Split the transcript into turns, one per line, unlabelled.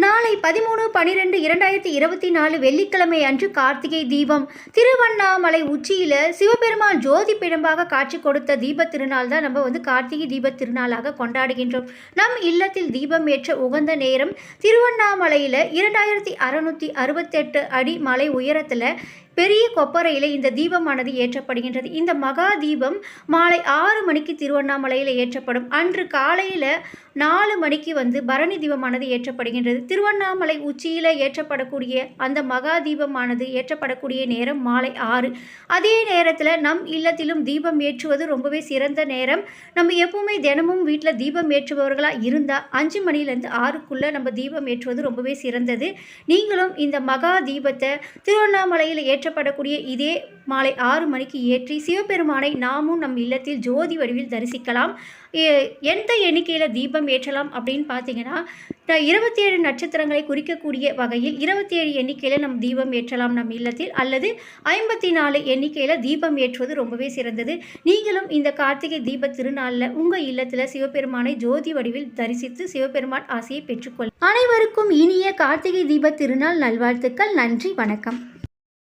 நாளை 13/12/2024 வெள்ளிக்கிழமை அன்று கார்த்திகை தீபம். திருவண்ணாமலை உச்சியில் சிவபெருமான் ஜோதி பிழம்பாக காட்சி கொடுத்த தீப திருநாள் தான் நம்ம கார்த்திகை தீப திருநாளாக கொண்டாடுகின்றோம். நம் இல்லத்தில் தீபம் ஏற்ற உகந்த நேரம் திருவண்ணாமலையில் 2668 அடி மலை உயரத்தில் பெரிய கொப்பரையில் இந்த தீபமானது ஏற்றப்படுகின்றது. இந்த மகா தீபம் மாலை 6 மணிக்கு திருவண்ணாமலையில் ஏற்றப்படும். அன்று காலையில் 4 மணிக்கு பரணி தீபமானது ஏற்றப்படுகின்றது. திருவண்ணாமலை உச்சியில் ஏற்றப்படக்கூடிய அந்த மகா தீபமானது ஏற்றப்படக்கூடிய நேரம் மாலை 6. அதே நேரத்தில் நம் இல்லத்திலும் தீபம் ஏற்றுவது ரொம்பவே சிறந்த நேரம். நம்ம எப்பவுமே தினமும் வீட்டில் தீபம் ஏற்றுபவர்களாக இருந்தால் 5 மணிலேருந்து 6க்குள்ளே நம்ம தீபம் ஏற்றுவது ரொம்பவே சிறந்தது. நீங்களும் இந்த மகா தீபத்தை திருவண்ணாமலையில் ஏற்றப்படக்கூடிய இதே மாலை 6 மணிக்கு ஏற்றி சிவபெருமானை நாமும் நம் இல்லத்தில் ஜோதி வடிவில் தரிசிக்கலாம். எந்த எண்ணிக்கையில் தீபம் ஏற்றலாம் அப்படின்னு பார்த்தீங்கன்னா 27 நட்சத்திரங்களை குறிக்கக்கூடிய வகையில் 27 எண்ணிக்கையில் நம் தீபம் ஏற்றலாம் நம் இல்லத்தில், அல்லது 54 எண்ணிக்கையில் தீபம் ஏற்றுவது ரொம்பவே சிறந்தது. நீங்களும் இந்த கார்த்திகை தீப திருநாளில் உங்கள் இல்லத்தில் சிவபெருமானை ஜோதி வடிவில் தரிசித்து சிவபெருமான் ஆசையை பெற்றுக்கொள். அனைவருக்கும் இனிய கார்த்திகை தீப திருநாள் நல்வாழ்த்துக்கள். நன்றி, வணக்கம்.